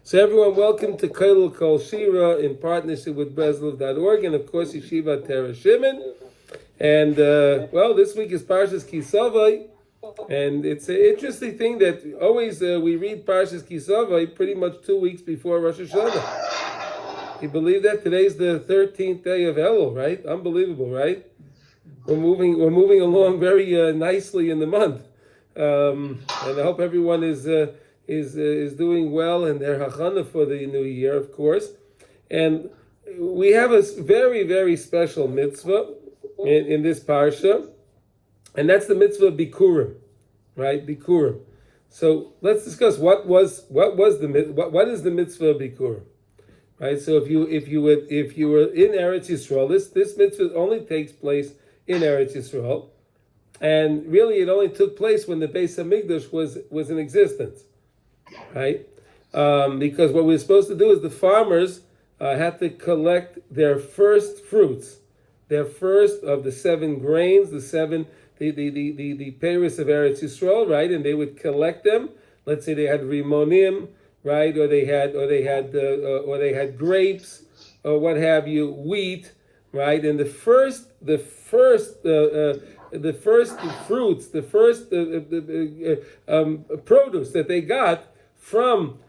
So everyone, welcome to Koilel Kol Shira in partnership with Breslov.org and of course Yeshiva Tera Shimon. And this week is Parshat Ki Tavo, and it's an interesting thing that always we read Parshat Ki Tavo pretty much 2 weeks before Rosh Hashanah. You believe that today's the 13th day of Elul, right? Unbelievable, right? We're moving along very nicely in the month, and I hope everyone is doing well in their hachana for the new year, of course. And we have a very, very special mitzvah in this parsha, and that's the mitzvah of Bikkurim, right? Bikkurim. So let's discuss what is the mitzvah of Bikkurim, right? So if you were in Eretz Yisrael, this mitzvah only takes place in Eretz Yisrael, and really it only took place when the Beis Hamikdash was in existence. Right? Because what we're supposed to do is the farmers had to collect their first fruits, their first of the 7 grains, the peiros of Eretz Yisrael, right? And they would collect them. Let's say they had rimonim, right? Or they had grapes, or what have you, wheat, right? And the first fruits, the first produce that they got from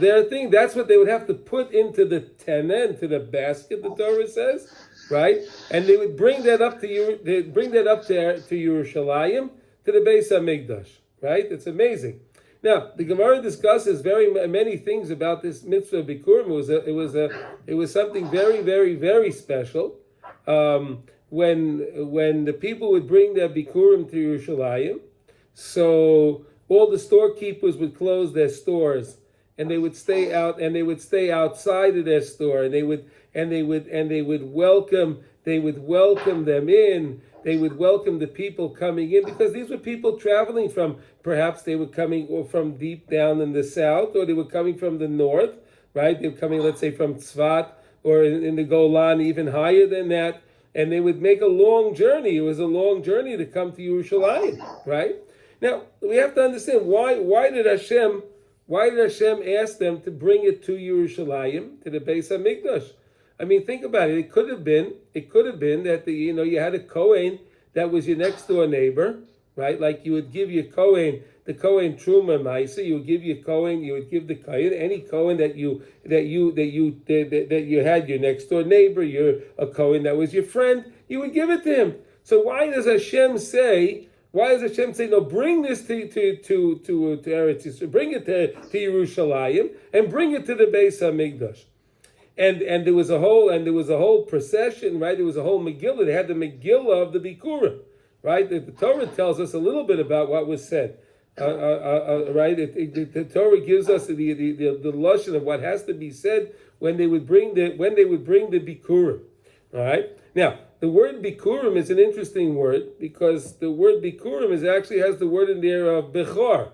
their thing, that's what they would have to put into the teneh, into the basket, the Torah says, right? And they would bring that up to Yerushalayim, to the Beis Hamikdash, right? It's amazing. Now the Gemara discusses very many things about this mitzvah of Bikurim. It was something very, very, very special. When the people would bring their Bikurim to Yerushalayim, so all the storekeepers would close their stores, and they would stay out, and they would stay outside of their store, and they would welcome them in. They would welcome the people coming in, because these were people traveling from, perhaps they were coming or from deep down in the south, or they were coming from the north, right? They were coming, let's say, from Tzfat, or in the Golan, even higher than that, and they would make a long journey. It was a long journey to come to Yerushalayim, right? Now we have to understand why did Hashem ask them to bring it to Yerushalayim, to the Beis Hamikdash? I mean, think about it. It could have been that you had a Kohen that was your next door neighbor, right? Like you would give your Kohen, the Kohen Truma Maisa, you would give the Kohen, any Kohen that you had, your next door neighbor, a Kohen that was your friend, you would give it to him. So why does Hashem say, no, bring this to Eretz Yisrael, bring it to Yerushalayim, and bring it to the Beis Hamikdash? And there was a whole procession, right? There was a whole Megillah. They had the Megillah of the Bikurim, right? The Torah tells us a little bit about what was said, right? The Torah gives us the lashon of what has to be said when they would bring the Bikurim. All right. Now, the word Bikurim is an interesting word, because the word Bikurim actually has the word in there of Bechor,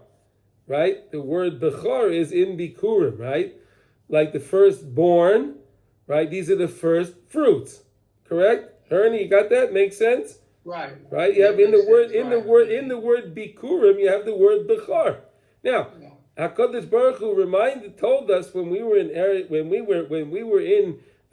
right? The word Bechor is in Bikurim, right? Like the firstborn, right? These are the first fruits, correct? Ernie, you got that? Makes sense? Right. Right? You have in the word Bikurim, you have the word Bechor. Now, HaKadosh Baruch Hu told us when we were in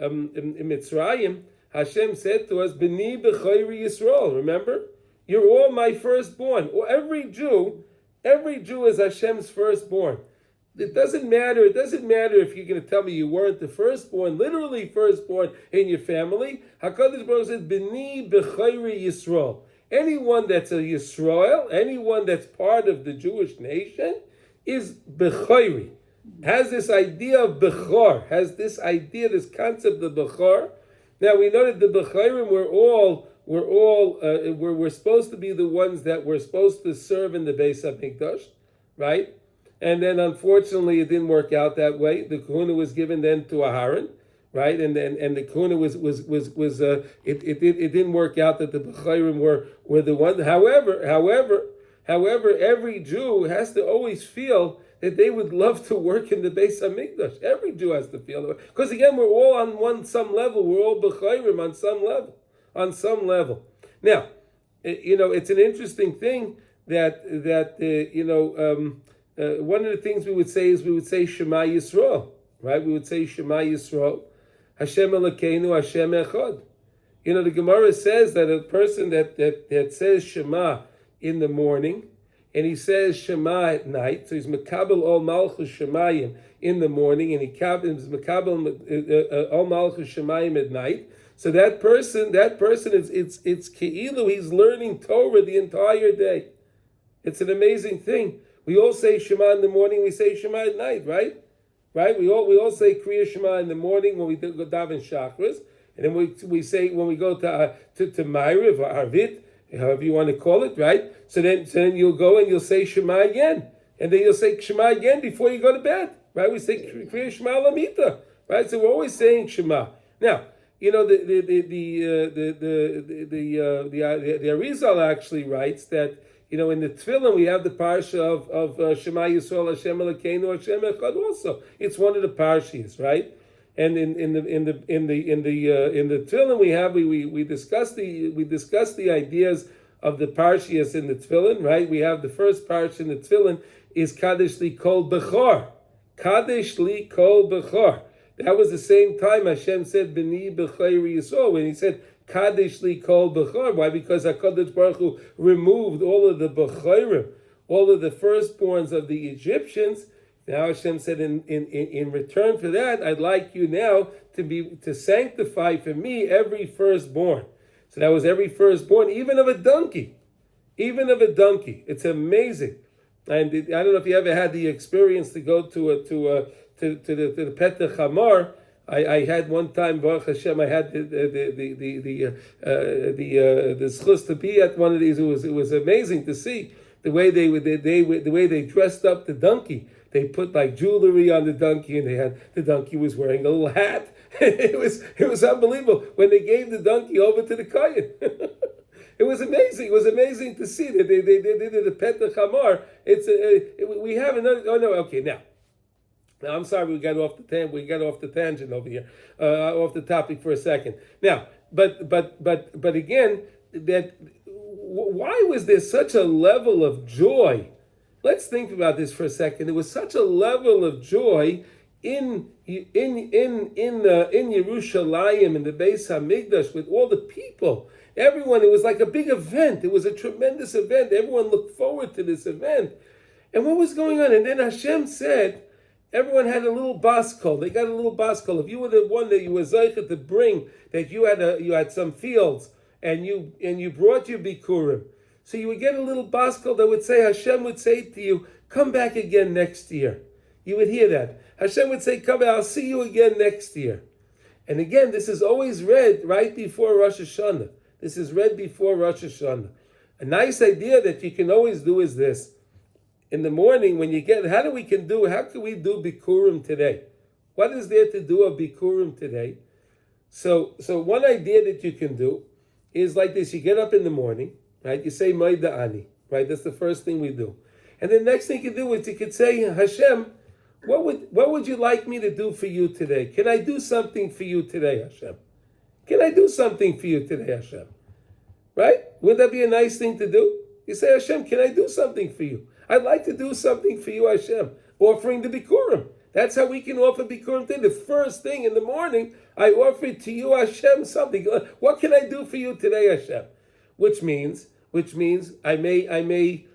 Mitzrayim, Hashem said to us, "B'ni b'chayri Yisrael." Remember, you're all my firstborn. Every Jew is Hashem's firstborn. It doesn't matter if you're going to tell me you weren't the firstborn, literally firstborn in your family. HaKadosh Baruch Hu says, "B'ni b'chayri Yisrael." Anyone that's a Yisrael, anyone that's part of the Jewish nation, is b'chayri. Has this idea of bechor, this concept of bechor. Now we know that the Bechorim were supposed to be the ones that were supposed to serve in the Beis Hamikdash, right? And then unfortunately it didn't work out that way. The Kahuna was given then to Aharon, right? And the Kahuna it didn't work out that the Bechorim were the ones. However, every Jew has to always feel that they would love to work in the Beis Hamikdash. Every Jew has to feel that, because again, we're all on some level. We're all b'chayrim on some level. Now, it's an interesting thing that one of the things we would say is we would say Shema Yisrael, right? We would say Shema Yisrael, Hashem Elokeinu, Hashem Echad. You know, the Gemara says that a person that says Shema in the morning, and he says Shema at night, so he's Mekabel Ol Malchus Shemayim in the morning, and he is Mekabel Ol Malchus Shemayim at night. So that person is it's Keilu, he's learning Torah the entire day. It's an amazing thing. We all say Shema in the morning, we say Shema at night, right? Right? We all say Kriya Shema in the morning when we go daven Shachris, and then we say when we go to Ma'ariv or Arvit, however you want to call it, right? So then you'll go and you'll say Shema again, and then you'll say Shema again before you go to bed, right? We say Kriya Shema Lamita, right? So we're always saying Shema. Now, you know the Arizal actually writes that, you know, in the Tefillin we have the parsha of Shema Yisrael Hashem Elokeinu Hashem Echad also. It's one of the parshas, right? And in the Tefillin we discuss the ideas of the parshas in the Tefillin, right? We have the first parsha in the Tefillin is Kadesh Li Kol Bechor. Kadesh Li Kol Bechor. That was the same time Hashem said B'ni B'chayri Yisrael, when he said Kadesh Li Kol Bechor. Why? Because HaKadosh Baruch Hu removed all of the Bechorim, all of the firstborns of the Egyptians. Now Hashem said, in return for that, I'd like you now to sanctify for me every firstborn. So that was every firstborn, even of a donkey. Even of a donkey. It's amazing. And I don't know if you ever had the experience to go to the Petach Hamar. I had one time, Baruch Hashem, I had the schus to be at one of these. It was amazing to see the way they dressed up the donkey. They put like jewelry on the donkey, and the donkey was wearing a little hat. It was unbelievable when they gave the donkey over to the kohen. It was amazing. It was amazing to see that they did the Petach Hamar. We have another. Oh no, okay now. Now I'm sorry we got off the tangent over here, off the topic for a second. Now, but again, that why was there such a level of joy? Let's think about this for a second. There was such a level of joy in Yerushalayim, in the Beis Hamikdash, with all the people. Everyone, it was like a big event. It was a tremendous event. Everyone looked forward to this event. And what was going on? And then Hashem said, everyone had a little baskol. They got a little baskol. If you were the one that you were zeicha to bring, that you had some fields, and you brought your Bikkurim, so you would get a little baskol that would say, Hashem would say to you, come back again next year. You would hear that. Hashem would say, come back, I'll see you again next year. And again, this is always read right before Rosh Hashanah. This is read before Rosh Hashanah. A nice idea that you can always do is this. In the morning, when you get, how can we do Bikkurim today? What is there to do of Bikkurim today? So one idea that you can do is like this. You get up in the morning, right? You say Moida Ani, right? That's the first thing we do. And the next thing you can do is you could say, Hashem, what would you like me to do for you today? Can I do something for you today, Hashem? Can I do something for you today, Hashem? Right? Would that be a nice thing to do? You say, Hashem, can I do something for you? I'd like to do something for you, Hashem. Offering the Bikkurim. That's how we can offer Bikkurim today. The first thing in the morning, I offer to you, Hashem, something. What can I do for you today, Hashem? Which means I may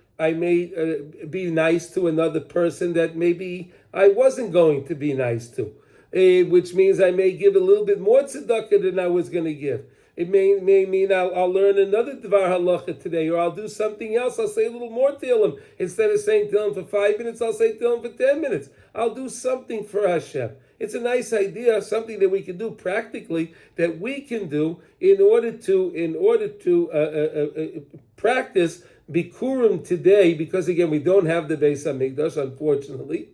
be nice to another person that maybe I wasn't going to be nice to. Which means I may give a little bit more tzedakah than I was going to give. It may mean I'll learn another Dvar Halacha today, or I'll do something else. I'll say a little more Tehillim. Instead of saying Tehillim for 5 minutes, I'll say Tehillim for 10 minutes. I'll do something for Hashem. It's a nice idea, something that we can do practically, that we can do in order to practice Bikkurim today, because again, we don't have the Beis Hamikdash, unfortunately.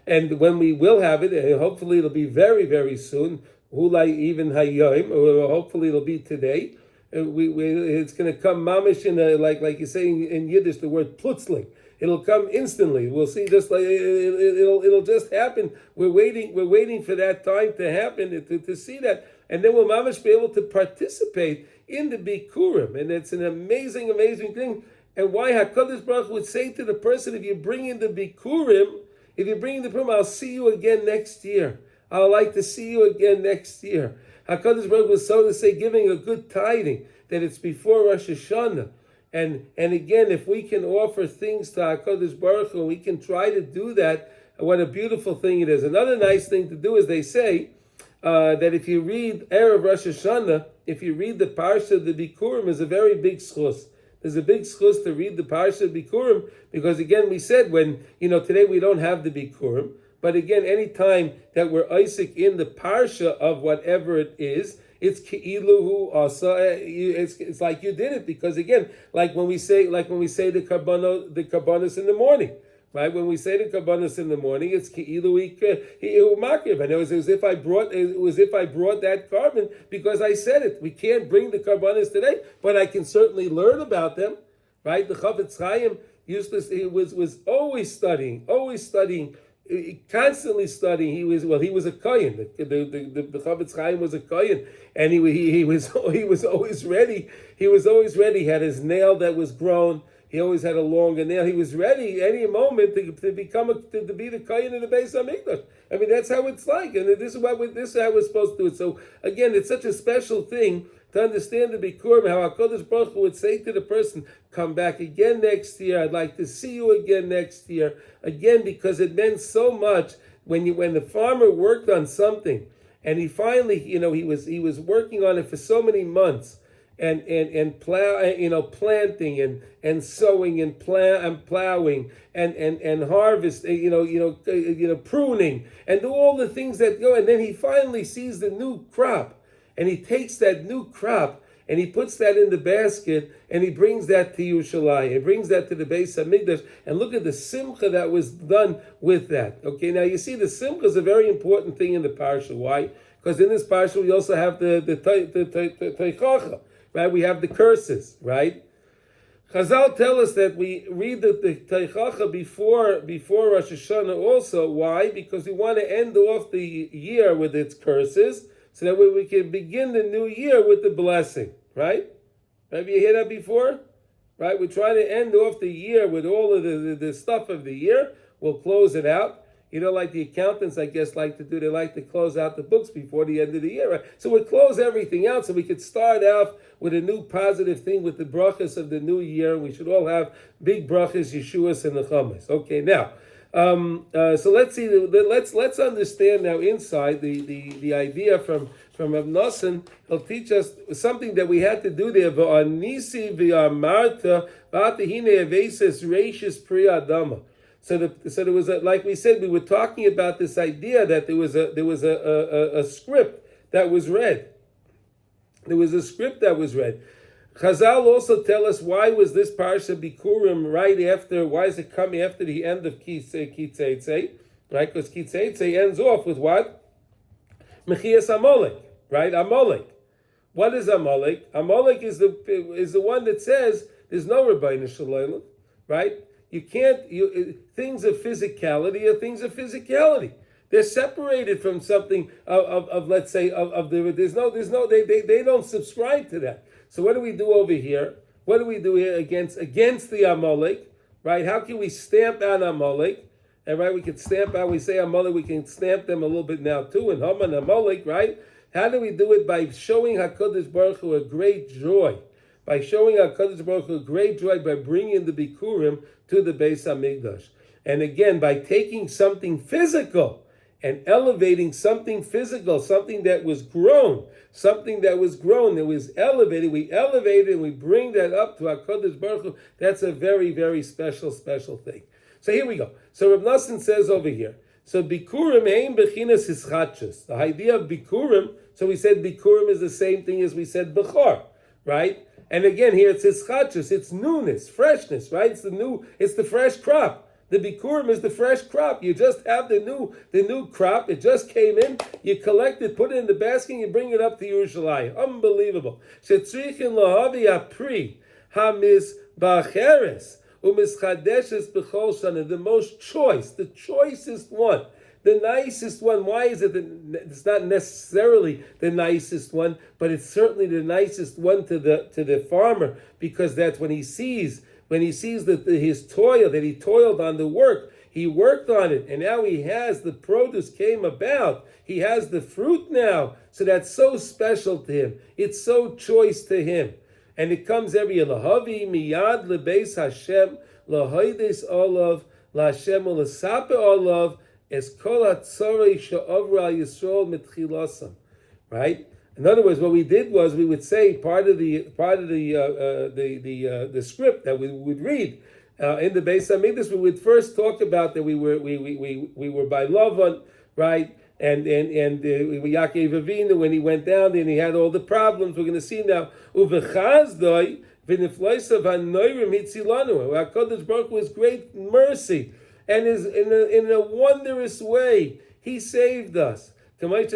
And when we will have it, and hopefully it'll be very, very soon, Hulai even Hayom, or hopefully it'll be today. It's going to come mamish in like you say in Yiddish, the word plutzling. It'll come instantly. We'll see. Just like it'll just happen. We're waiting for that time to happen to see that, and then we'll mamish be able to participate in the Bikkurim, and it's an amazing thing. and why HaKadosh Baruch Hu would say to the person, if you bring in the Bikkurim, I'll see you again next year. I would like to see you again next year. HaKadosh Baruch Hu was, so to say, giving a good tiding that it's before Rosh Hashanah. And again, if we can offer things to HaKadosh Baruch Hu, we can try to do that, what a beautiful thing it is. Another nice thing to do is they say that if you read Erev Rosh Hashanah, if you read the Parsha of the Bikkurim, is a very big schus. There's a big schus to read the Parsha of Bikkurim, because again, we said when, today we don't have the Bikkurim, but again, any time that we're Isaac in the Parsha of whatever it is, it's ki'ilu asa. It's like you did it, because again, like when we say the kabbanos in the morning, right? When we say the kabbanos in the morning, it's ki'ilu makriv, and it was as if I brought that carbon because I said it. We can't bring the kabbanos today, but I can certainly learn about them, right? The Chafetz Chaim was always studying. Constantly studying. He was a kohen. The Chafetz Chaim was a kohen, and he was always ready. He was always ready. He had his nail that was grown. He always had a longer nail. He was ready any moment to be the kohen in the Beis Hamikdash. I mean, that's how it's like, and this is how we're supposed to do it. So again, it's such a special thing to understand the Bikkurim, how HaKadosh Baruch Hu would say to the person, come back again next year, I'd like to see you again next year, again, because it meant so much when the farmer worked on something, and he finally, he was working on it for so many months, and planting and sowing and plowing and harvest, pruning, and all the things that go, and then he finally sees the new crop. And he takes that new crop and he puts that in the basket and he brings that to Yerushalayim. He brings that to the Beis Hamikdash, and look at the simcha that was done with that. Okay, now you see the simcha is a very important thing in the parsha. Why? Because in this parsha we also have the teichacha, right? We have the curses, right? Chazal tell us that we read the teichacha before Rosh Hashanah also. Why? Because we want to end off the year with its curses, so that way we can begin the new year with the blessing, right? Have you heard that before? Right? We're trying to end off the year with all of the stuff of the year. We'll close it out. Like the accountants, I guess, like to do. They like to close out the books before the end of the year, right? So we'll close everything out so we could start off with a new positive thing with the brachas of the new year. We should all have big brachas, Yeshuas, and Nechamas. Okay, now. So let's see. Let's understand now inside the idea from Rav Nosson. He'll teach us something that we had to do there. V'anisi v'amarta v'atahine aveses reishis pri adama. So there was like we said, we were talking about this idea that there was a script that was read. There was a script that was read. Chazal also tell us why was this Parsha Bikkurim right after, why is it coming after the end of Ki Tavo, right? Because Ki Tavo ends off with what? Mechias Amalek, right? Amalek. What is Amalek? Amalek is the one that says there's no Rabbeinu Shalom, right? You can't, things of physicality are things of physicality. They're separated from something of let's say, they don't subscribe to that. So what do we do over here? What do we do here against the Amalek, right? How can we stamp out Amalek? And right, we can stamp out, we say Amalek, we can stamp them a little bit now too, and Haman Amalek, right? How do we do it? By showing HaKadosh Baruch Hu a great joy. By showing HaKadosh Baruch Hu a great joy by bringing the Bikkurim to the Beis Hamikdash. And again, by taking something physical and elevating something physical, something that was grown, that was elevated. We elevate it and we bring that up to HaKadosh Baruch Hu. That's a very, very special thing. So here we go. So Rav Nosson says over here, so Bikkurim ein bechinas hischatshus. The idea of Bikkurim, so we said Bikkurim is the same thing as we said Bechor, right? And again here it's hischatshus, it's newness, freshness, right? It's the fresh crop. The Bikkurim is the fresh crop. You just have the new crop. It just came in. You collect it, put it in the basket, and you bring it up to Yerushalayim. Unbelievable. Shetzrichin lahavi apri hamizbacheres umischadeshes b'chol shana. The most choice, the choicest one, the nicest one. Why is it that it's not necessarily the nicest one, but it's certainly the nicest one to the farmer, because that's when he sees when he sees that his toil, that he toiled on the work, he worked on it, and now he has the produce came about. He has the fruit now, so that's so special to him. It's so choice to him, and it comes every year. Lahavi miyad lebeis Hashem lahoides olav laHashem ulesape olav es kol hatzorei she'ovra Yisrael mitchilasam. Right. In other words, what we did was we would say part of the script that we would read in the Beis Hamikdash. We would first talk about that we were by Lavan, right? And Yaakov Avinu, when he went down there and he had all the problems. We're going to see now. Uvechazdoi v'nifloisav hanoyrim hitzilanu. HaKadosh Baruch Hu, His great mercy and is in a wondrous way, He saved us. So you would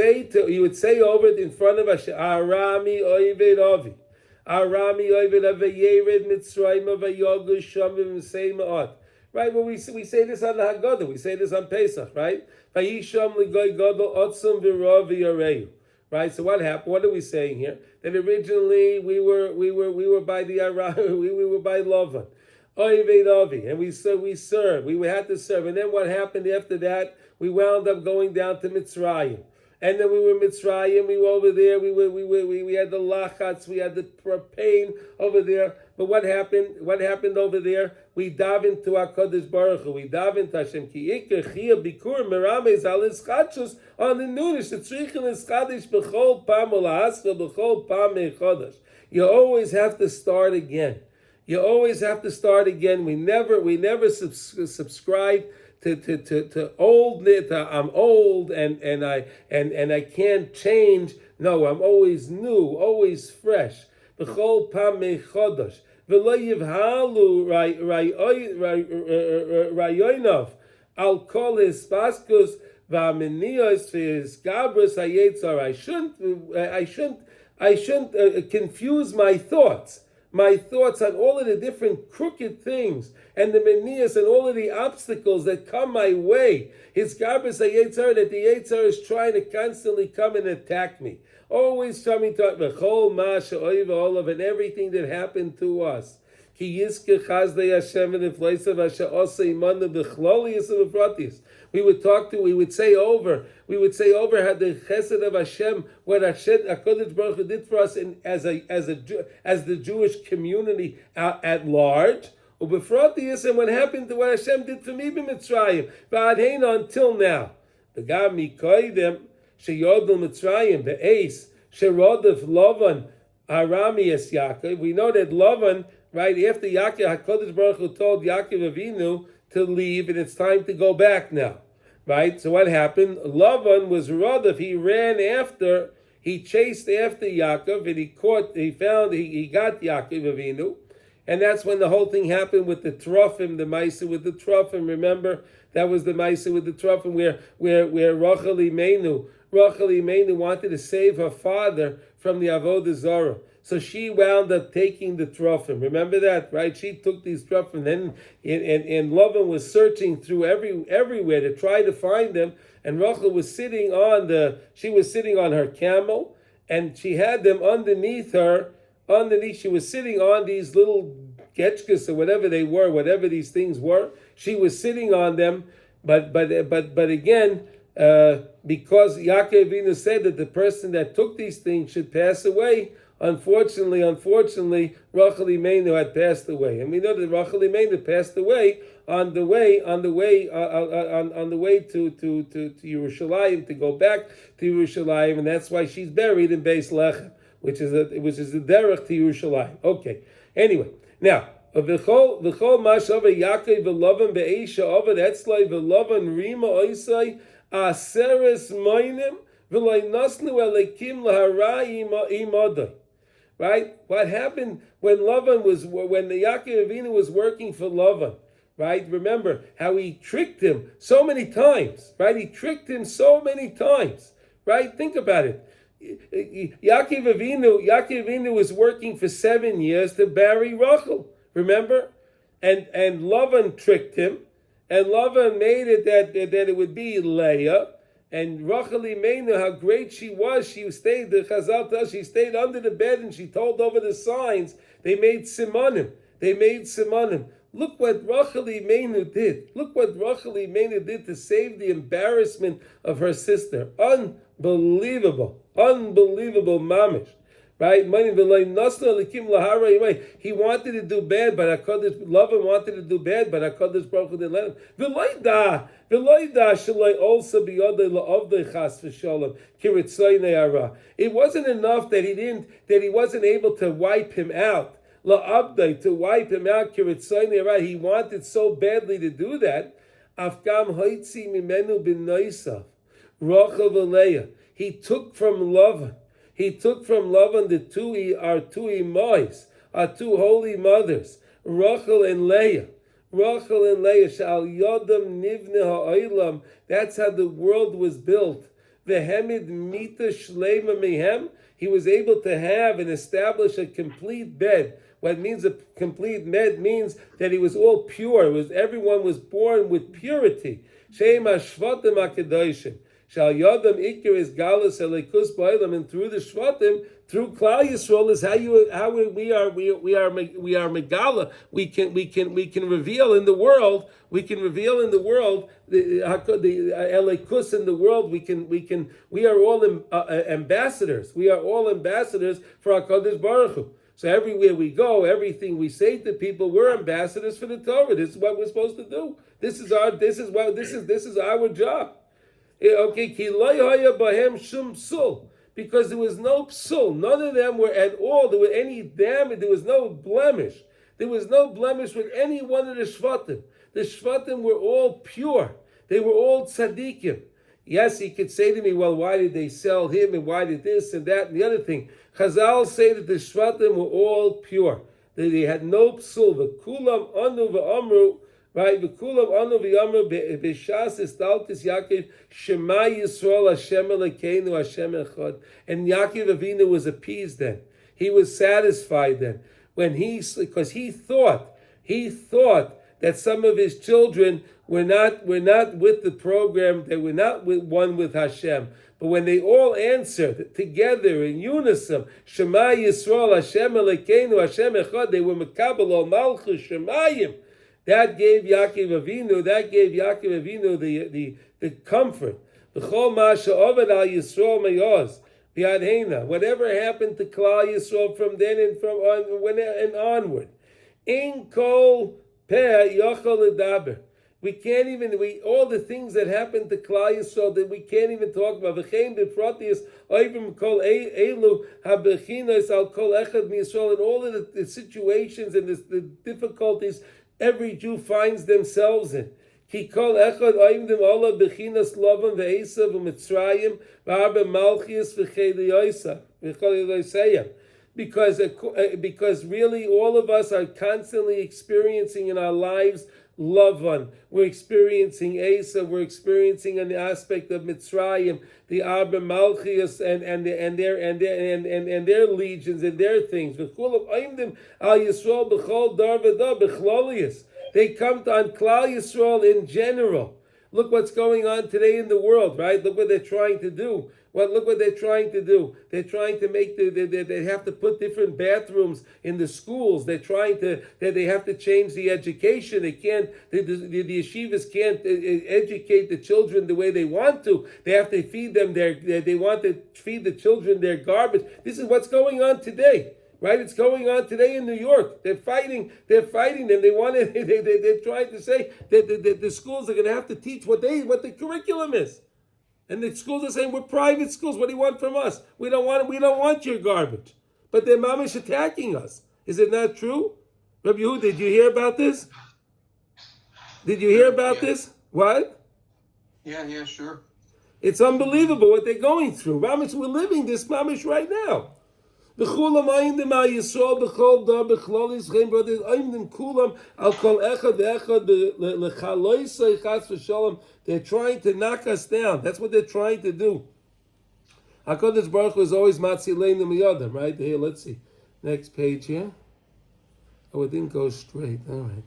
say over it in front of Hashem, Arami Oived Avi. Arami Oived Avayered Mitzrayim Avayogu Shamim Seimaot. Right? Well, we say this on the Haggadah, we say this on Pesach, right? Vayisham Ligoy Gadol Otzum V'Rav V'Yareyu. Right? So what happened? What are we saying here? That originally we were by the we were by Lavan. And we served. We had to serve. And then what happened after that? We wound up going down to Mitzrayim. And then we were Mitzrayim. We were over there. We had the lachats. We had the pain over there. But what happened? What happened over there? We dive into HaKadosh Baruch Hu. We dive into Hashem. Ki iker chia bikurim meramez al ischachos on the nunish. The tzrichen ischadish b'chol pam olahasra b'chol pam mechodash. You always have to start again. You always have to start again. We never subscribe to old. I'm old and I can't change. No, I'm always new, always fresh. B'chol pam mechodash. V'lo yivhalu rayonav al kol his paskus v'aminios his gabras hayetzar. I shouldn't confuse my thoughts on all of the different crooked things and the menias and all of the obstacles that come my way. His garbus hayetzar, that the yetzar is trying to constantly come and attack me. Always coming to v'chol ma she'oiv olav, and everything that happened to us. Ki yizke chazdei Hashem v'nifleisav asher osa imanu b'chlolius and b'pratis. We would say over how the chesed of Hashem, what Hashem, HaKadosh Baruch Hu did for us as the Jewish community at large. Ubefrotius, and what happened to what Hashem did for me b'Mitzrayim, v'adheina until now. V'gam mikoydem sheyodel Mitzrayim be'eis sherodef Lavan Arami es Yaakov. We know that Lavan, right after Yaakov, HaKadosh Baruch Hu told Yaakov Avinu to leave, and it's time to go back now. Right? So what happened? Lavan was Rodef. He ran after, he chased after Yaakov, and he got Yaakov Avinu. And that's when the whole thing happened with the Trophim, the Maisa with the Trophim. Remember? That was the Maisa with the Trophim where Rachel Imenu wanted to save her father from the Avodah Zarah. So she wound up taking the Trophim. Remember that, right? She took these Trophim, and Lavan was searching through everywhere to try to find them. And Rachel was sitting on her camel, and she had them underneath her. She was sitting on these little getchkas or whatever they were, whatever these things were. She was sitting on them, but again, because Yaakov Avinu said that the person that took these things should pass away. Unfortunately, Rachel Imenu had passed away, and we know that Rachel Imenu passed away on the way to Yerushalayim, to go back to Yerushalayim, and that's why she's buried in Beis Lechem, which is the derech to Yerushalayim. Okay. Anyway, now v'chol mashava Yaakov v'Lavan be'eisha avad etzlai v'Lavan rima oisai aseres moinim v'loi nasnu elekim lahara imadai. Right? What happened when the Yaakov Avinu was working for Lavan? Right? Remember how he tricked him so many times. Right? He tricked him so many times. Right? Think about it. Yaakov Avinu was working for 7 years to marry Rachel. Remember? And Lavan tricked him. And Lavan made it that it would be Leah. And Rachel Imenu, how great she was, she stayed, the Chazal tells, she stayed under the bed and she told over the signs. They made simanim. Look what Rachel Imenu did. Look what Rachel Imenu did to save the embarrassment of her sister. Unbelievable mamish. Right? He wanted to do bad, but HaKadosh Lavan wanted to do bad, but HaKadosh Baruch Hu didn't let him. It wasn't enough that he wasn't able to wipe him out. To wipe him out. He wanted so badly to do that. He took from Lavan. He took from Lavan our two imais, our two holy mothers, Rachel and Leah. Shal Yodam Nivne Ha'olam. That's how the world was built. Vehemid Mita Shlema Mehem. He was able to have and establish a complete bed. What means a complete bed means that he was all pure. Everyone was born with purity. Shem Hashvatim HaKadoshim. Shal Yodam Ikir is Galus Elikus Ba'olam, and through the Shvatim, through Klal Yisrael is how we are Megala. We can reveal in the world. We can reveal in the world the Elikus in the world. We are all ambassadors. We are all ambassadors for HaKadosh Baruch Hu. So everywhere we go, everything we say to people, we're ambassadors for the Torah. This is what we're supposed to do. This is our job. Okay, because there was no psul. None of them were at all. There were any damage. There was no blemish. There was no blemish with any one of the shvatim. The shvatim were all pure. They were all tzaddikim. Yes, he could say to me, well, why did they sell him and why did this and that and the other thing? Chazal say that the shvatim were all pure. They had no psul. V'kulam anu v'amru. Right, v'kulam anu v'yamru b'shas istaltis Yaakov Shema Yisrael Hashem Elokeinu Hashem Echad. And Yaakov Avinu was appeased then. He was satisfied then because he thought that some of his children were not with the program. They were not one with Hashem. But when they all answered together in unison, Shema Yisrael Hashem Elokeinu Hashem Echad, they were mekabel al malchus shemayim. That gave Yaakov Avinu the comfort. Whatever happened to Klal Yisrael from then and onward. We can't even, all the things that happened to Klal Yisrael that we can't even talk about. And all of the situations and the difficulties every Jew finds themselves in. Because really all of us are constantly experiencing in our lives Lavan. We're experiencing Asa. We're experiencing an aspect of Mitzrayim, the Arba Malchias and their legions and their things. They come on Klal Yisrael in general. Look what's going on today in the world, right? Look what they're trying to do. Look what they're trying to do. They're trying to make they have to put different bathrooms in the schools. They have to change the education. They can't. The yeshivas can't educate the children the way they want to. They have to feed them they want to feed the children their garbage. This is what's going on today. Right, it's going on today in New York. They're fighting them. They're trying to say that the schools are going to have to teach what the curriculum is, and the schools are saying we're private schools. What do you want from us? We don't want your garbage. But their mamish attacking us. Is it not true? Rabbi Yehuda, did you hear about this? Did you hear about this? What? Yeah, sure. It's unbelievable what they're going through. Mamish, we're living this mamish right now. They're trying to knock us down. That's what they're trying to do. HaKadosh Baruch Hu is always matzileinu miyadam, right? Here, let's see. Next page here. Oh, it didn't go straight. All right.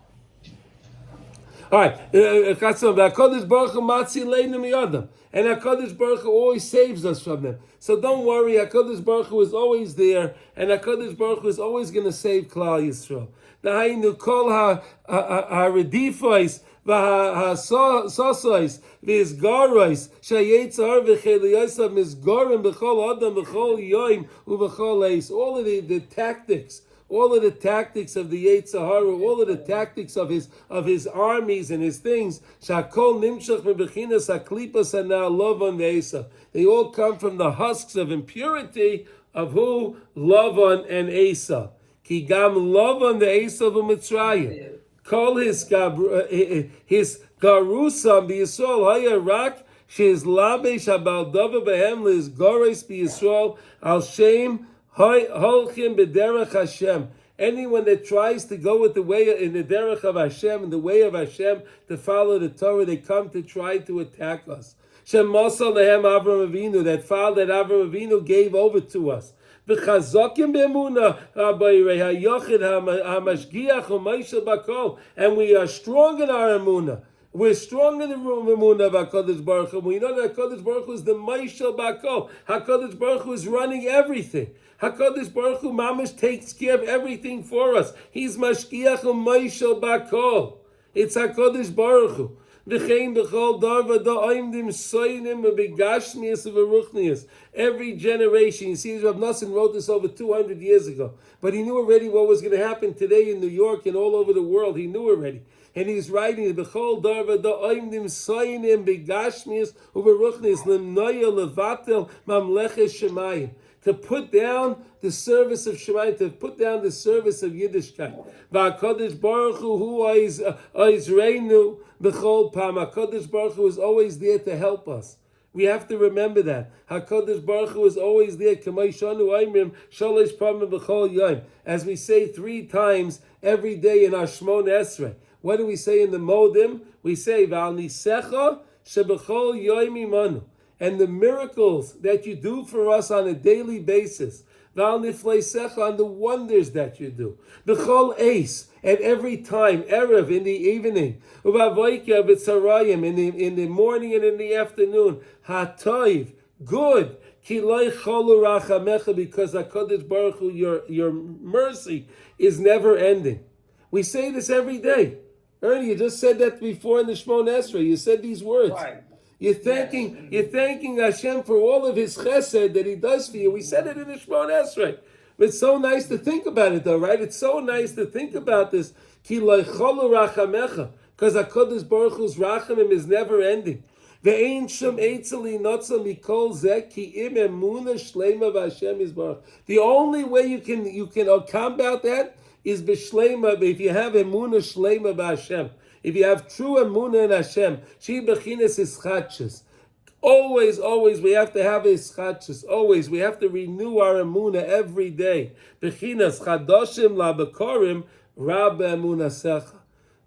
All right. HaKadosh Baruch Hu matzi leinu miyadam. And HaKadosh Baruch Hu always saves us from them. So don't worry, HaKadosh Baruch Hu is always there, and HaKadosh Baruch Hu is always going to save Klal Yisrael. Dahainu kol ha-redifos v'ha-sosais v'izgaros shayetzar v'cheliyosav mizgorim b'chol adam b'chol yoim u'b'chol eis. All of the tactics. All of the tactics of the Yetzer Hara, all of the tactics of his armies and his things, Shakol Nimshach Mebechinas Aklipas Ana Lavan Ve'esav. They all come from the husks of impurity of who? Lavan and Esav. Ki gam Lavan ve'Esav u'Mitzrayim. Kol his garusam b'Yisrael haya rak she's labesh habal dava behem liz gores b'Yisrael al shem holchim b'derech Hashem. Anyone that tries to go with the way in the derech of Hashem, in the way of Hashem, to follow the Torah, they come to try to attack us. Shem Mosal lehem Avram Avinu, that father that Avram Avinu gave over to us. V'chazokim b'emuna ha'bayirei ha'yochid ha'mashgiach ha'mayshel bakol, and we are strong in our emuna. We're strong in the room of Emunah of HaKadosh Baruch Hu. We know that HaKadosh Baruch Hu is the Mayshel Bakol. HaKadosh Baruch Hu is running everything. HaKadosh Baruch Hu mamash takes care of everything for us. He's Mashgiach Mayshel Bakol. It's HaKadosh Baruch Hu. Every generation, you see, Rav Nosson wrote this over 200 years ago, but he knew already what was going to happen today in New York and all over the world. He knew already. And he's writing, B'chol darva da'oimdim soyinim begashmius u'beruchnis limnoya levatel mamleches shemayim. To put down the service of Shemayim, to put down the service of Yiddishkeit. V'HaKadosh Baruch Hu reinu b'chol pam. HaKadosh Baruch Hu is always there to help us. We have to remember that. HaKadosh Baruch Hu is always there. As we say 3 times every day in our Shmon Esrei. What do we say in the Modim? We say, Val nisecha shebechol yoim imanu. And the miracles that you do for us on a daily basis. Val nifleisecha, on the wonders that you do. Bechol eis, at every time, erev, in the evening. Uvavoika v'tzarayim, in the morning and in the afternoon. Hatoiv, good. Ki loy cholu rachamecha, because HaKadosh Baruch Hu, your mercy is never ending. We say this every day. Ernie, you just said that before in the Shmon Esrei. You said these words. Right. You're thanking Hashem for all of His chesed that He does for you. We said it in the Shmon Esrei. It's so nice to think about it, though, right? It's so nice to think about this. Ki loicholu rachamecha, because HaKadosh Baruch Hu's rachamim is never ending. Ve'ein shum eitzeli notza mikol zeh ki im emuna shleima v'Hashem yisbarach. The only way you can combat that is b'shleima, if you have emuna shleima b'Hashem. If you have true emuna in Hashem, she bechinas ischatshus. Always, we have to have ischatshus. Always, we have to renew our emuna every day. Bechinas chadoshim la bikurim rabba emunasecha.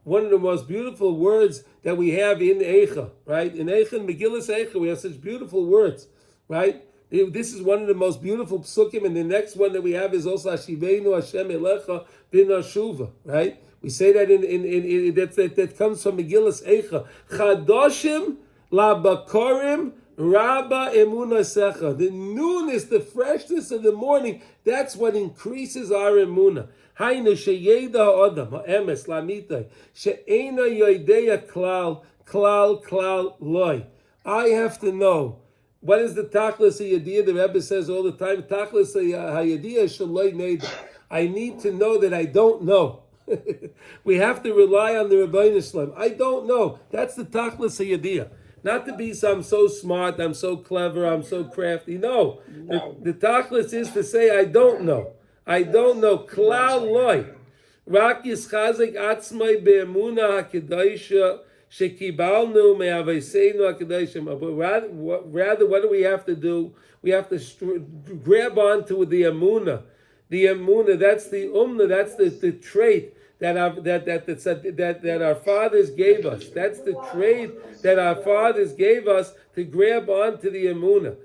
One of the most beautiful words that we have in Eicha, right? In Eicha, in Megillas Eicha, we have such beautiful words, right? This is one of the most beautiful psukim, and the next one that we have is also Hashivenu Hashem Elecha bin Ashuva, right? We say that that comes from Megillas Eicha. Chadoshim la bakorim rabba emunasecha. The newness, the freshness of the morning, that's what increases our emuna. Hainu sheyeda adam ha'emes lamitai she'ena yodeya klal loy. I have to know. What is the tachlis hayadiyah? The Rebbe says all the time, tachlis hayadiyah shaloi neida. I need to know that I don't know. We have to rely on the Rebbeinu Shlem. I don't know. That's the tachlis hayadiyah. Not to be I'm so smart, I'm so clever, I'm so crafty. No. The tachlis is to say I don't know. I don't know. Klal loy. Rak yischazik atzmai be'emuna ha'kedaisha shekibalnu me'aveiseinu ha'kedaishim. Rather, what do we have to do? We have to grab onto the emuna. The emuna, that's the umna, that's the trait that our fathers gave us. That's the trade that our fathers gave us to grab onto the emunah.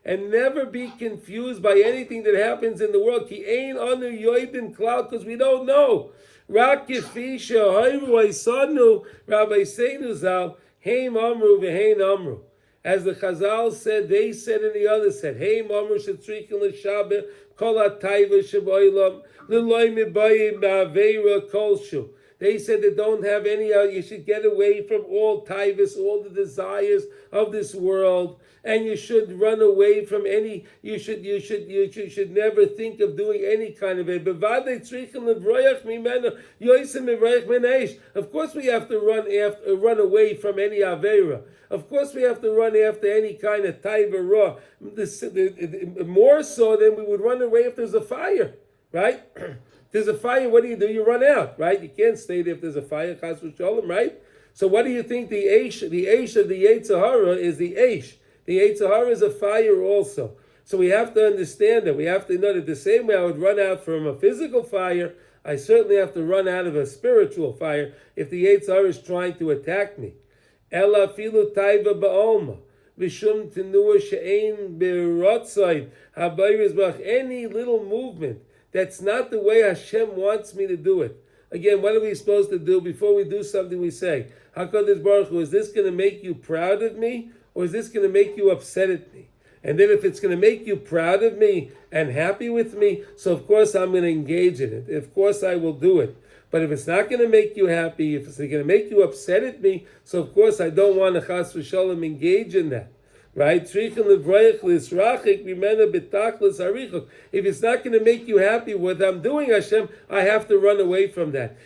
And never be confused by anything that happens in the world. Ki ein anu yoidin klal, because we don't know. Rak kefisha hayru aisanu Rabbi Seinu Zal heim amru v'hein amru. As the Chazal said, they said, and the others said, heim amru shetzrikin l'shabeh kol ha'taiva sheboilam l'loy mibayim ba'aveira kolshu. They said that don't have any, you should get away from all taivas, all the desires of this world, and you should run away from any, you should never think of doing any kind of it. Of course we have to run away from any avera. Of course we have to run after any kind of taiva raw. More so than we would run away if there's a fire, right? There's a fire, what do? You run out, right? You can't stay there if there's a fire, chas v'sholom, right? So what do you think the eish of the Yetzer Hara is the eish? The Yetzer Hara is a fire also. So we have to understand that. We have to know that the same way I would run out from a physical fire, I certainly have to run out of a spiritual fire if the Yetzer Hara is trying to attack me. Ela filu taiva ba'olma. V'shum tenua she'ein b'rotzayim. Habayriz b'ach. Any little movement that's not the way Hashem wants me to do it. Again, what are we supposed to do? Before we do something, we say, HaKadosh Baruch Hu, is this going to make you proud of me, or is this going to make you upset at me? And then if it's going to make you proud of me and happy with me, so of course I'm going to engage in it. Of course I will do it. But if it's not going to make you happy, if it's going to make you upset at me, so of course I don't want to chas v'sholom engage in that. Right? If it's not going to make you happy with what I'm doing, Hashem, I have to run away from that.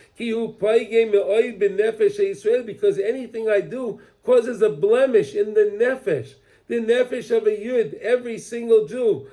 Because anything I do causes a blemish in the nefesh of a yud, every single Jew.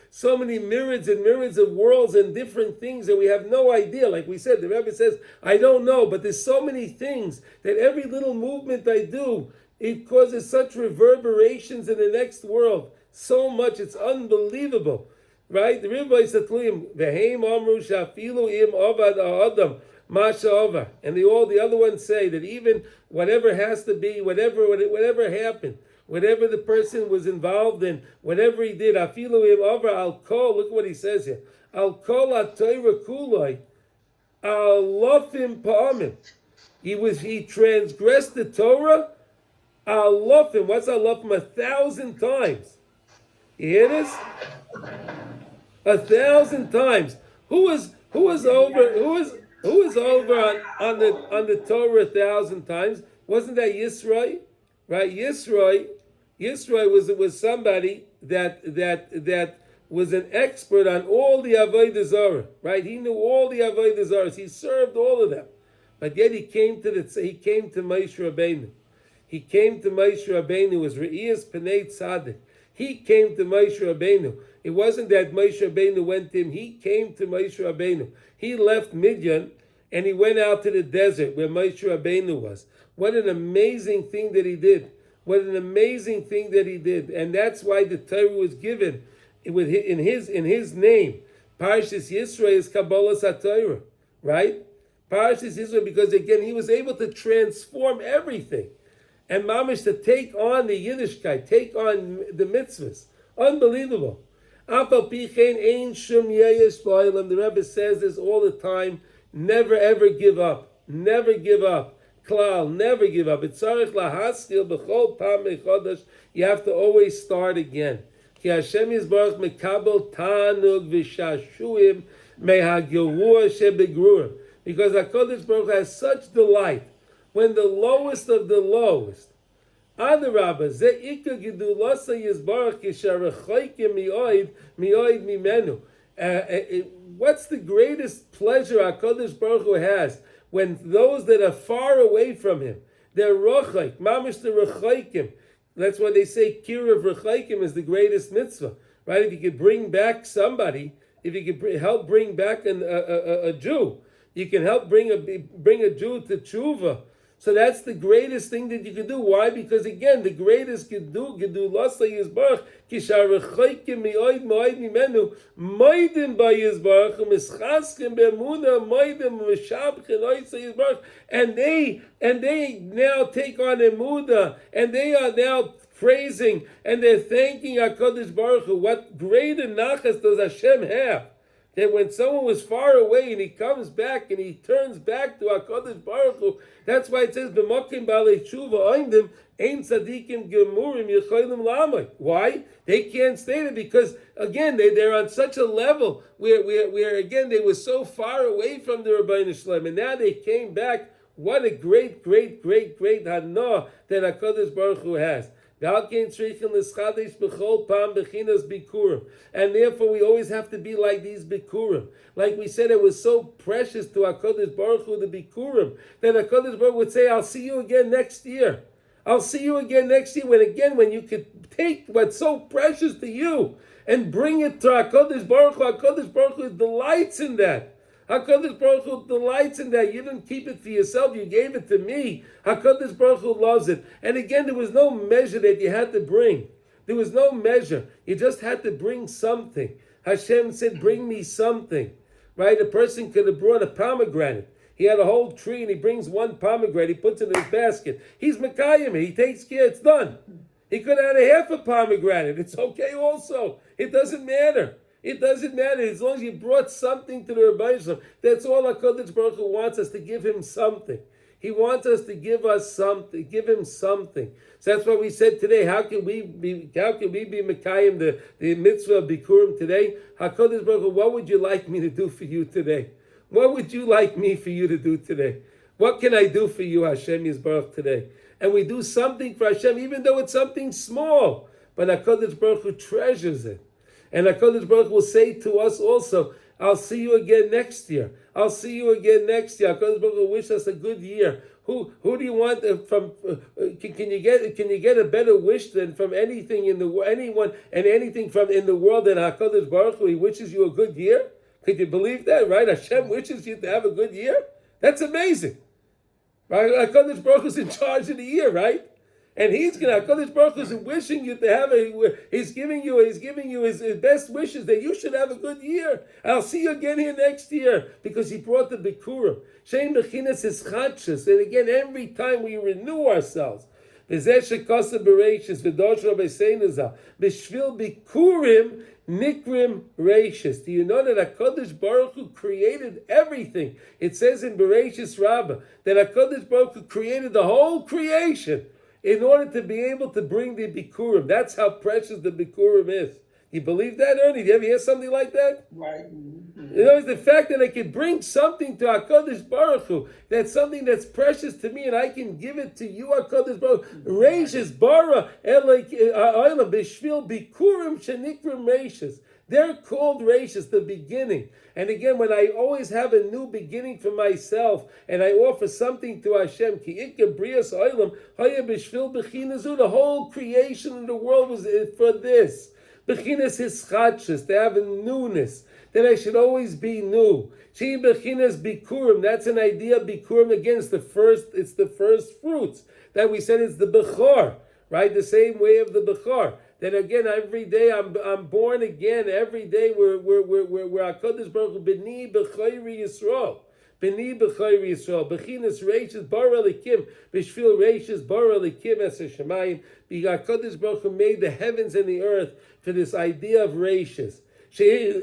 So many myriads and myriads of worlds and different things that we have no idea. Like we said, the Rebbe says, I don't know, but there's so many things that every little movement I do, it causes such reverberations in the next world. So much, it's unbelievable. Right? The Rebbe said, V'heim amru shafilu im avad ha'adam. Masha over, and all the other ones say that even whatever has to be, whatever happened, whatever the person was involved in, whatever he did, afilu him over al kol. Look what he says here. Al kol ha'torah kuloi, al lofim pa'amim. He transgressed the Torah. Al lofim. What's al lofim? 1,000 times. You hear this? 1,000 times. Who was over on the Torah 1,000 times? Wasn't that Yisroi? Right? Yisroi was somebody that was an expert on all the Avodah Zarah. Right? He knew all the Avodah Zarahs. He served all of them. But yet he came to Moshe Rabbeinu. He came to Moshe Rabbeinu as Re'iyas Pnei Tzaddik. He came to Moshe Rabbeinu. It wasn't that Moshe Rabbeinu went to him. He came to Moshe Rabbeinu. He left Midian and he went out to the desert where Moshe Rabbeinu was. What an amazing thing that he did. What an amazing thing that he did. And that's why the Torah was given in his name. Parshas Yisro is Kabbalas HaTorah. Right? Parshas Yisro, because again, he was able to transform everything. And mamish to take on the Yiddishkeit, take on the mitzvahs. Unbelievable. The Rebbe says this all the time. Never ever give up. Never give up. Klal, never give up. You have to always start again. Because HaKadosh Baruch Hu has such delight when the lowest of the lowest. Adarabba, ze ikar gedulasa yizbarach kisharachaykim mioid mimenu. What's the greatest pleasure HaKadosh Baruch Hu has when those that are far away from Him, they're rochayk, mamish the rochaykim. That's why they say kiruv rochaykim is the greatest mitzvah, right? If you could bring back somebody, if you could help bring back a Jew, you can help bring a Jew to tshuva. So that's the greatest thing that you could do. Why? Because again, the greatest gedulasa yizbarach kisharechoikim mioid moed mimenu moedim ba yizbarach umischaskim be'emuna moedim umishabchen oitza yizbarach, and they now take on emuda, and they are now praising and they're thanking HaKadosh Baruch Hu. What greater nachas does Hashem have? That when someone was far away and he comes back and he turns back to HaKadosh Baruch Hu, that's why it says, B'mokim b'alei tshuva oimdim, ein tzadikim gemurim yecholim lamay. Why? They can't stay there because, again, they're on such a level where again, they were so far away from the Rabbeinu Shalom, and now they came back. What a great hana that HaKadosh Baruch Hu has. And therefore we always have to be like these Bikkurim. Like we said, it was so precious to HaKadosh Baruch Hu, the Bikkurim, that HaKadosh Baruch Hu would say, I'll see you again next year. I'll see you again next year. When you could take what's so precious to you and bring it to HaKadosh Baruch Hu. HaKadosh Baruch Hu delights in that. HaKadosh Baruch Hu delights in that. You didn't keep it for yourself, you gave it to me. HaKadosh Baruch Hu loves it. And again, there was no measure that you had to bring. There was no measure. You just had to bring something. Hashem said, bring me something. Right? A person could have brought a pomegranate. He had a whole tree and he brings one pomegranate, he puts it in his basket. He's Mekayim, he takes care, it's done. He could have had a half a pomegranate. It's okay also. It doesn't matter. It doesn't matter as long as you brought something to the Rebbeinu Shalom. That's all HaKadosh Baruch Hu wants us to give him something. He wants us to give us something, give him something. So that's what we said today. How can we be Mekayim the mitzvah of Bikkurim today? HaKadosh Baruch Hu, what would you like me to do for you today? What would you like me for you to do today? What can I do for you, Hashem Yisbarach, today? And we do something for Hashem, even though it's something small. But HaKadosh Baruch Hu treasures it. And HaKadosh Baruch Hu will say to us also, I'll see you again next year. I'll see you again next year. HaKadosh Baruch Hu will wish us a good year. Who do you want from? Can you get a better wish than from anything in anyone and anything from in the world than HaKadosh Baruch Hu? He wishes you a good year. Could you believe that? Right? Hashem wishes you to have a good year. That's amazing. Right? HaKadosh Baruch Hu is in charge of the year, right? And HaKadosh Baruch Hu is wishing you to have he's giving you his best wishes that you should have a good year. I'll see you again here next year because he brought the Bikkurim. Shem Bechinas is Chadshus. And again, every time we renew ourselves. B'zeh shekasa bereishis v'dosh Rabbi Seinazah b'shvil Bikkurim nikrim reishis. Do you know that HaKadosh Baruch Hu created everything? It says in Bereshis Rabbah that HaKadosh Baruch Hu created the whole creation in order to be able to bring the Bikkurim. That's how precious the Bikkurim is. You believe that, Ernie? Do you ever hear something like that? Right. You know, it's the fact that I can bring something to HaKadosh Baruch Hu, that's something that's precious to me, and I can give it to you, HaKadosh Baruch Hu. Reishis bara elay b'shvil Bikkurim shenikrim reishis. They're called reishis, the beginning. And again, when I always have a new beginning for myself, and I offer something to Hashem, ki ikka brias olam haya b'shvil b'chinazu, the whole creation of the world was for this. Bechinas hischadshus, to have a newness, that I should always be new. She bechinas bikurim, that's an idea of bikurim. Again, it's the first fruits. That we said it's the bechor, right? The same way of the bechor. That again, every day I'm born again. Every day we're HaKadosh Baruch Hu b'ni b'chayri Yisrael. B'ni b'chayri Yisrael. Bechinas reishis bara likim. B'shvil reishis bara likim es hashemayim. HaKadosh Baruch Hu made the heavens and the earth for this idea of reishis.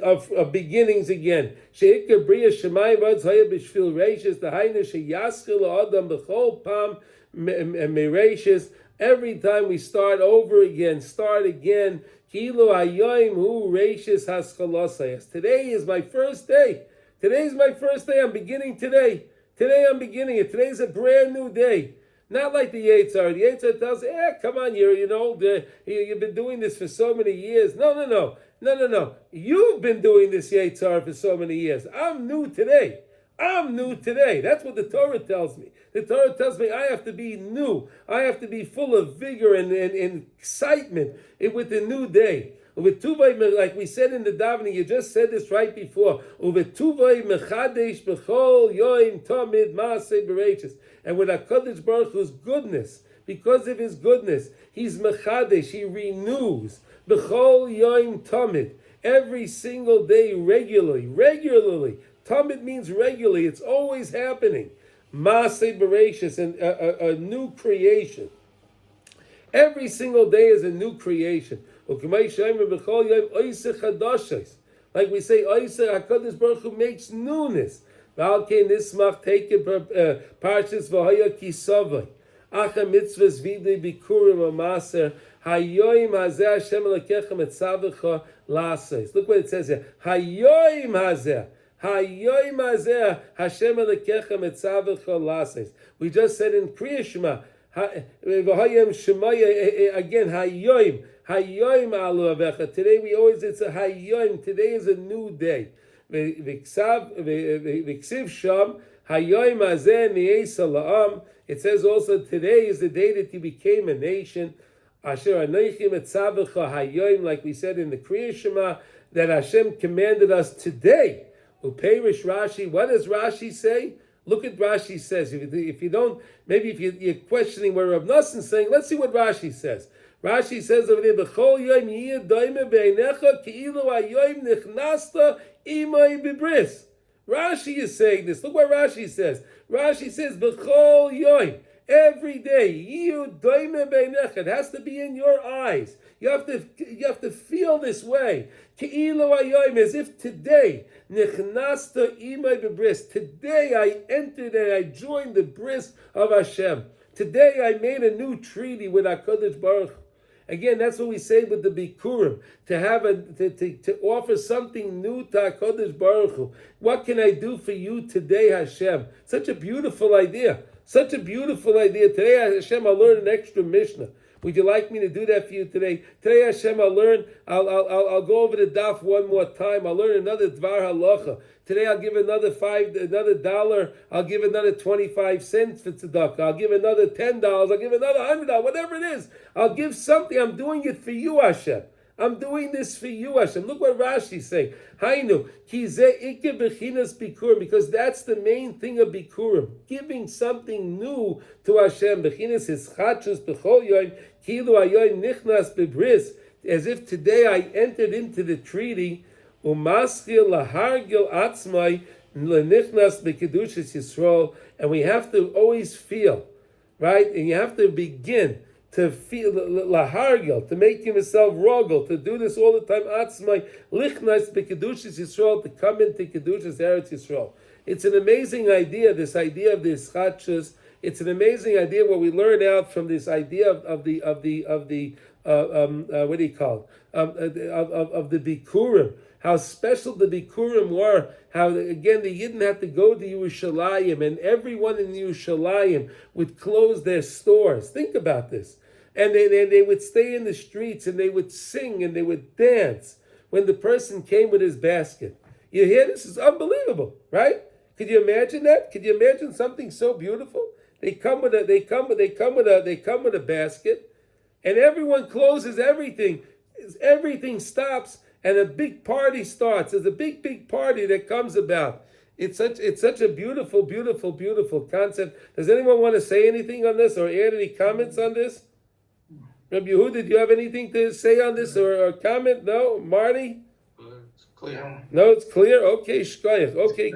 Of beginnings again. Sheikah bria shemayim v'adz haya b'shvil reishis. The hainu sheyaschil adam b'chol pam mereishis. Every time we start over again, start again. Kilo hayoim hu reishis haschalasayas. Today is my first day. Today's my first day. I'm beginning today. Today I'm beginning it. Today's a brand new day. Not like the Yetzer. The Yetzer tells, come on, you've been doing this for so many years. No. You've been doing this Yetzer for so many years. I'm new today. That's what the Torah tells me. The Torah tells me I have to be new. I have to be full of vigor and excitement with the new day. Uvituvay, like we said in the davening, you just said this right before. Uvituvay mechadesh b'chol yoim tamid maaseh bereiches. And with HaKadosh Baruch Hu's goodness, because of His goodness, He's mechadesh, He renews b'chol yoim tamid, every single day, regularly. Tamid means regularly; it's always happening. Maaseh bereiches, and a new creation. Every single day is a new creation. Like we say, HaKadosh Baruch Hu makes newness. Take it, Parshas Ki Tavo. Acha mitzvahs videi bikurim amaser. Hayoim hazeh Hashem Elokechem etzavecha lases. Look what it says here. Hayoim hazeh Hashem Elokechem etzavecha lases. We just said in Kriya Shema. Again, Hayoim alu avecha. Today it's a Hayoim. Today is a new day. V'ksiv sham Hayoim hazeh ni'esa la'am. It says also today is the day that you became a nation. Asher anochim etzavecha hayoim, like we said in the Kriya Shema, that Hashem commanded us today. Uperish Rashi. What does Rashi say? Look at Rashi says. If you don't, maybe if you're questioning what Rav Nosson is saying, let's see what Rashi says. Rashi says over there, "B'chol yom yiyeh doime beinecha ki'ilu hayoim nichnasta imay bibris." Rashi is saying this. Look what Rashi says. Rashi says, "B'chol yom." Every day, yiyu doime beinecha. It has to be in your eyes. You have to feel this way. Ki'ilu hayoim, as if today. Nichnasta imay bebris. Today I entered and I joined the bris of Hashem. Today I made a new treaty with HaKadosh Baruch Hu. Again, that's what we say with the Bikkurim, to offer something new to HaKadosh Baruch Hu. What can I do for you today, Hashem? Such a beautiful idea. Today, Hashem, I'll learn an extra Mishnah. Would you like me to do that for you today? Today, Hashem, I'll go over the daf one more time. I'll learn another dvar halacha. Today, I'll give another $1. I'll give another 25 cents for tzedakah. I'll give another $10. I'll give another $100. Whatever it is, I'll give something. I'm doing it for you, Hashem. I'm doing this for you, Hashem. Look what Rashi's saying. Hainu, ki ze ikke bechinas bikurim, because that's the main thing of bikurim, giving something new to Hashem. Bechinas hischachus bechol yoim, kilu hayoim nichnas bebris, as if today I entered into the treaty, umaschil lahargil atzmai lenichnas bekedushas Yisrael, and we have to always feel, right? And you have to begin to feel lahargil, to make himself rogel, to do this all the time. Atzmai lichnas bekedushas Yisrael, to come into kedushas Eretz Yisrael. It's an amazing idea. This idea of the ischachus. It's an amazing idea. What we learn out from this idea of the what do you call it? Of the Bikkurim. How special the Bikkurim were. How again the Yidden had to go to Yerushalayim, and everyone in Yerushalayim would close their stores. Think about this. And they would stay in the streets, and they would sing, and they would dance when the person came with his basket. You hear this? Is unbelievable, right? Could you imagine that? Could you imagine something so beautiful? They come with a basket, and everyone closes everything. Everything stops, and a big party starts. There's a big party that comes about. It's such a beautiful concept. Does anyone want to say anything on this or add any comments on this? Rabbi Yehuda, did you have anything to say on this or comment? No? Marty? It's clear. No, it's clear? Okay, shkoyach. Okay.